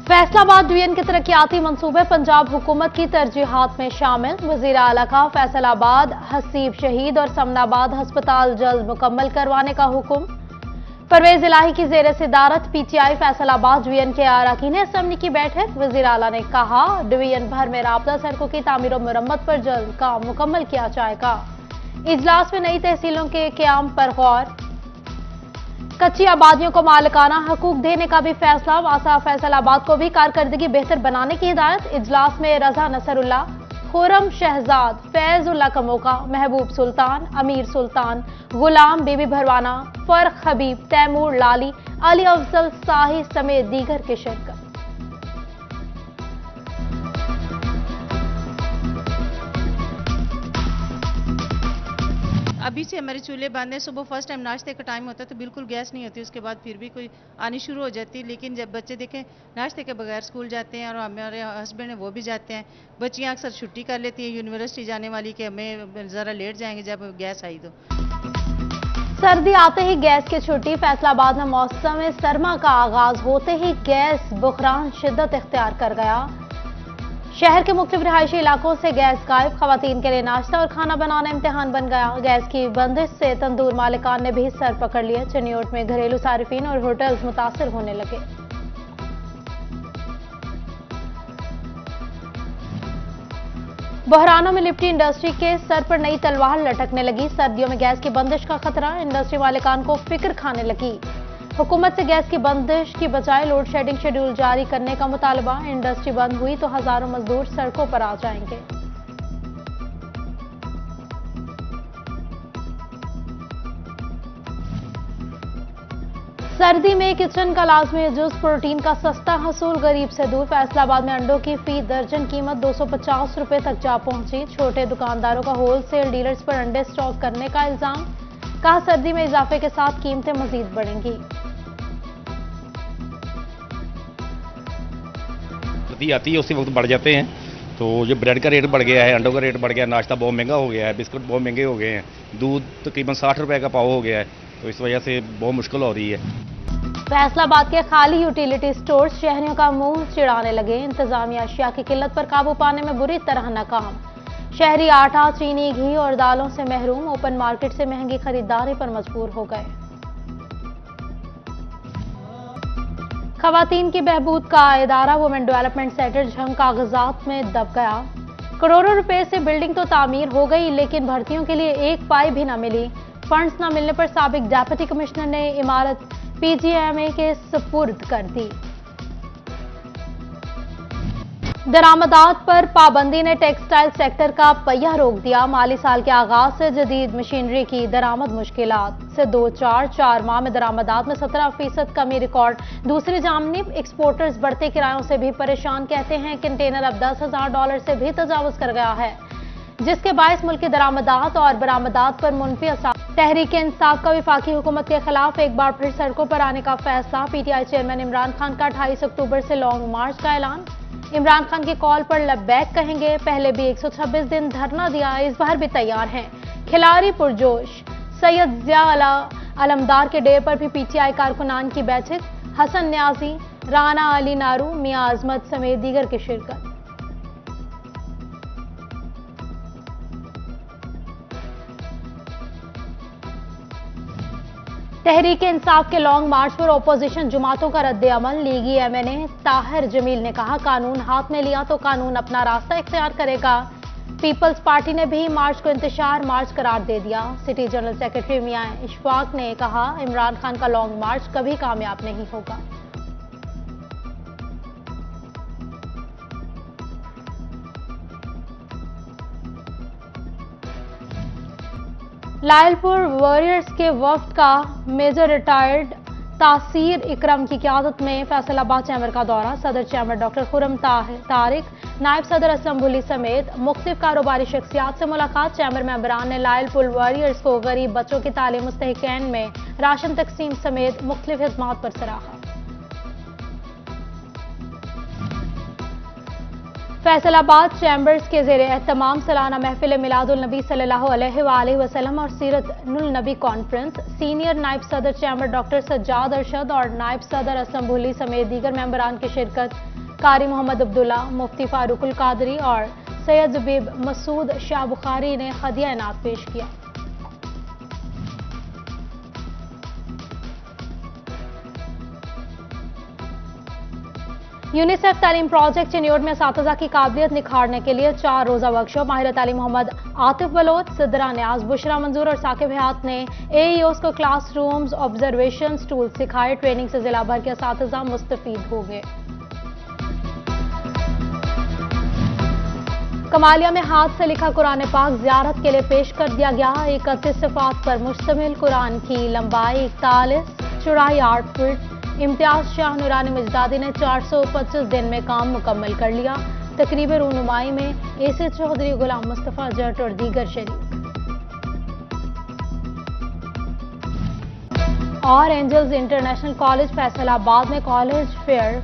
Faisalabad division के तरक्याती मंसूबे पंजाब हुकूमत की तरजीहात में शामिल। वजीर आला का फैसलाबाद, हसीब शहीद और समनाबाद अस्पताल जल्द मुकम्मल करवाने का हुक्म। परवेज इलाही की जेर सदारत पीटीआई फैसलाबाद डिवीजन के अरकान असम्बली की बैठक। वजीर आला ने कहा, डिवीजन भर में राबता सड़कों की तामीर और मुरम्मत पर जल्द काम मुकम्मल किया जाएगा। इजलास में नई तहसीलों के क्याम पर गौर। कच्ची आबादियों को मालिकाना हकूक देने का भी फैसला। वासा फैसलाबाद को भी कारकर्दगी बेहतर बनाने की हिदायत। इजलास में रजा नसरुल्लाह, खुरम शहजाद, फैजुल्लाह का मौका, महबूब सुल्तान, अमीर सुल्तान, गुलाम बीबी भरवाना, फर्क हबीब, तैमूर लाली, अली अफजल शाही समेत दीगर की शिरकत। अभी से हमारे चूल्हे बंद हैं। सुबह फर्स्ट टाइम नाश्ते का टाइम होता है तो बिल्कुल गैस नहीं होती, उसके बाद फिर भी कोई आनी शुरू हो जाती है। लेकिन जब बच्चे देखें नाश्ते के बगैर स्कूल जाते हैं और हमारे हस्बैंड हैं वो भी जाते हैं, बच्चियाँ अक्सर छुट्टी कर लेती हैं यूनिवर्सिटी जाने वाली कि हमें ज़रा लेट जाएंगे जब गैस आई तो। सर्दी आते ही गैस की छुट्टी। फैसलाबाद में मौसम सरमा का आगाज होते ही गैस बुखरान शिद्दत इख्तियार कर गया। शहर के मुख्तलिफ रिहायशी इलाकों से गैस गायब। खवातीन के लिए नाश्ता और खाना बनाना इम्तिहान बन गया। गैस की बंदिश से तंदूर मालिकान ने भी सर पकड़ लिया। चनियोट में घरेलू सारिफीन और होटल्स मुतासर होने लगे। बहरानों में लिप्टी इंडस्ट्री के सर पर नई तलवार लटकने लगी। सर्दियों में गैस की बंदिश का खतरा। इंडस्ट्री मालिकान को फिक्र खाने लगी। हुकूमत से गैस की बंदिश की बजाय लोड शेडिंग शेड्यूल जारी करने का मुतालबा। इंडस्ट्री बंद हुई तो हजारों मजदूर सड़कों पर आ जाएंगे। सर्दी में किचन का लाजमी जुज़ प्रोटीन का सस्ता हसूल गरीब से दूर। फैसलाबाद में अंडों की फी दर्जन कीमत 250 रुपए तक जा पहुंची। छोटे दुकानदारों का होलसेल डीलर्स पर अंडे स्टॉक करने का इल्जाम। कहा, सर्दी में इजाफे के साथ कीमतें मजीद बढ़ेंगी। सर्दी आती है उसी वक्त बढ़ जाते हैं, तो जो ब्रेड का रेट बढ़ गया है, अंडों का रेट बढ़ गया, नाश्ता बहुत महंगा हो गया है, बिस्कुट बहुत महंगे हो गए हैं, दूध तकरीबन 60 रुपए का पाव हो गया है, तो इस वजह से बहुत मुश्किल हो रही है। फैसलाबाद के खाली यूटिलिटी स्टोर्स शहरियों का मुंह चिढ़ाने लगे। इंतजामिया अशिया की किल्लत पर काबू पाने में बुरी तरह नाकाम। शहरी आटा, चीनी, घी और दालों से महरूम। ओपन मार्केट से महंगी खरीदारी पर मजबूर हो गए। खवातीन की बहबूद का इदारा वुमेन डेवलपमेंट सेंटर झंग कागजात में दब गया। करोड़ों रुपए से बिल्डिंग तो तामीर हो गई, लेकिन भर्तियों के लिए एक पाई भी न मिली। फंड्स न मिलने पर साबिक डेप्यूटी कमिश्नर ने इमारत पीजीएमए के सुपुर्द कर दी। दरामदात पर पाबंदी ने टेक्सटाइल सेक्टर का पहिया रोक दिया। माली साल के आगाज से जदीद मशीनरी की दरामद मुश्किलात से 4 माह में दरामदात में 17% कमी रिकॉर्ड। दूसरी जानिब एक्सपोर्टर्स बढ़ते किरायों से भी परेशान। कहते हैं कंटेनर अब $10,000 से भी तजावुज कर गया है, जिसके बायस मुल्क की दरामदात और बरामदात पर मुनफी असर। तहरीक इंसाफ का वफाकी हुकूमत के खिलाफ एक बार फिर सड़कों पर आने का फैसला। पीटीआई चेयरमैन इमरान खान का 28 अक्टूबर से लॉन्ग मार्च का ऐलान। इमरान खान की कॉल पर लब्बैक कहेंगे। पहले भी 126 दिन धरना दिया, इस बार भी तैयार हैं। खिलाड़ी पुरजोश। सैयद जिया अलमदार के डे पर भी पीटीआई कारकुनान की बैठक। हसन न्याजी, राना अली नारू, मियां अजमत समेत दीगर की शिरकत। तहरीक इंसाफ के लॉन्ग मार्च पर ओपोजिशन जुमातों का रद्द अमल। लीगी एमएनए ताहिर जमील ने कहा, कानून हाथ में लिया तो कानून अपना रास्ता इख्तियार करेगा। पीपल्स पार्टी ने भी मार्च को इंतशार मार्च करार दे दिया। सिटी जनरल सेक्रेटरी मियां इशफाक ने कहा, इमरान खान का लॉन्ग मार्च कभी कामयाब नहीं होगा। लायलपुर वॉरियर्स के वफ्द का मेजर रिटायर्ड तासीर इकरम की क़यादत में फैसलाबाद चैम्बर का दौरा। सदर चैम्बर डॉक्टर खुरम तारिक, नायब सदर असलम बुली समेत मुख्तलिफ कारोबारी शख्सियात से मुलाकात। चैम्बर मेंबरान ने लायलपुर वॉरियर्स को गरीब बच्चों की तालीम मुस्तहिक़ैन में राशन तकसीम समेत मुख्तलिफ खिदमात पर सराहा। फैसलाबाद चैम्बर्स के ज़ेरे एहतमाम सालाना महफिल मिलादुल नबी सल्लल्लाहु अलैहि वसल्लम और सीरत नुल नबी कॉन्फ्रेंस सीनियर नायब सदर चैम्बर डॉक्टर सज्जाद अरशद और नायब सदर असलम भुल्ली समेत दीगर मेंबरान की शिरकत। कारी मोहम्मद अब्दुल्ला, मुफ्ती फारूकुल कादरी और सैयद जुबीब मसूद शाह बुखारी ने हदिया इनात पेश किया। यूनिसेफ तालीम प्रोजेक्ट चिन्योट में असातिज़ा की काबिलियत निखारने के लिए 4 रोज़ा वर्कशॉप। माहिर तालीम मोहम्मद आतिफ बलोच, सिद्रा न्याज, बुशरा मंजूर और साकिब हयात ने AEOs को क्लासरूम्स ऑब्जर्वेशन टूल सिखाए। ट्रेनिंग से जिला भर के असातिज़ा मुस्तफीद हो गए। कमालिया में हाथ से लिखा कुरान पाक ज़ियारत के लिए पेश कर दिया गया। 31 सिफात पर मुश्तमिल कुरान की लंबाई 41, चौड़ाई 8 फुट। इम्तियाज शाह नूरानी मजदादी ने 425 दिन में काम मुकम्मल कर लिया। तकरीब रूनुमाई में AC चौधरी, गुलाम मुस्तफ़ा जट और दीगर शरीक। और एंजल्स इंटरनेशनल कॉलेज फैसलाबाद में कॉलेज फेयर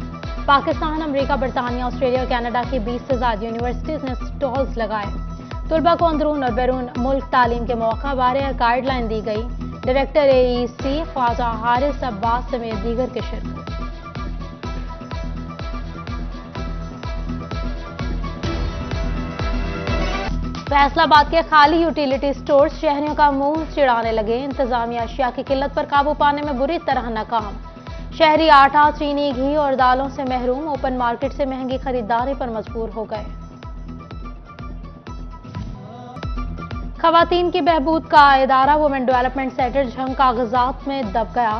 पाकिस्तान, अमेरिका, बरतानिया, ऑस्ट्रेलिया और कनाडा की 20 से ज्यादा यूनिवर्सिटीज ने स्टॉल्स लगाए। तुलबा को अंदरून और बैरून मुल्क तालीम के मौका बारे गाइडलाइन दी गई। डायरेक्टर AEC ख्वाजा हारिस अब्बास समेत दीगर के शिरकत। फैसलाबाद के खाली यूटिलिटी स्टोर्स शहरियों का मुंह चिढ़ाने लगे। इंतजामिया अशिया की किल्लत पर काबू पाने में बुरी तरह नाकाम। शहरी आटा, चीनी, घी और दालों से महरूम। ओपन मार्केट से महंगी खरीदारी पर मजबूर हो गए। खवातीन की बहबूद का इदारा वुमेन डेवलपमेंट सेंटर झंग कागजात में दब गया।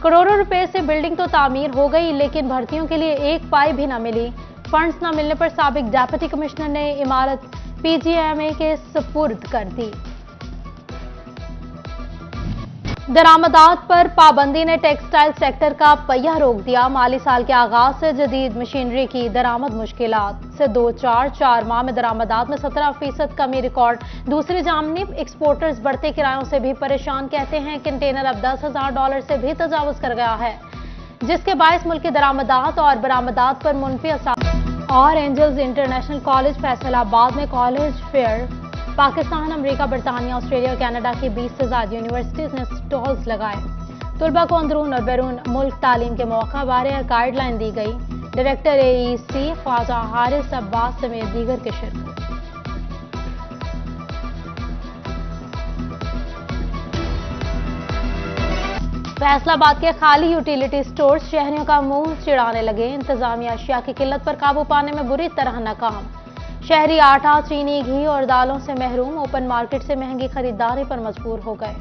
करोड़ों रुपए से बिल्डिंग तो तामीर हो गई, लेकिन भर्तियों के लिए एक पाई भी न मिली। फंड्स न मिलने पर साबिक डेप्यूटी कमिश्नर ने इमारत PGMA के सुपुर्द कर दी। दरामदात पर पाबंदी ने टेक्सटाइल सेक्टर का पहिया रोक दिया। माली साल के आगाज से जदीद मशीनरी की दरामद मुश्किलात से 4 माह में दरामदात में 17% कमी रिकॉर्ड। दूसरी जानिब एक्सपोर्टर्स बढ़ते किरायों से भी परेशान। कहते हैं कंटेनर अब $10,000 से भी तजावुज कर गया है, जिसके बायस मुल्क की दरामदात और बरामदात पर मुनफी असर। और एंजल्स इंटरनेशनल कॉलेज फैसलाबाद में कॉलेज फेयर पाकिस्तान, अमेरिका, बरतानिया, ऑस्ट्रेलिया और कनाडा की 20 से ज्यादा यूनिवर्सिटीज ने स्टॉल्स लगाए। तुलबा को अंदरून और बैरून मुल्क तालीम के मौका बारे गाइडलाइन दी गई। डायरेक्टर AEC ख्वाजा हारिस अब्बास समेत दीगर के शिरकत। फैसलाबाद के खाली यूटिलिटी स्टोर्स शहरियों का मुंह चिढ़ाने लगे। इंतजामिया अशिया की किल्लत पर काबू पाने में बुरी तरह नाकाम। शहरी आटा, चीनी, घी और दालों से महरूम। ओपन मार्केट से महंगी खरीदारी पर मजबूर हो गए।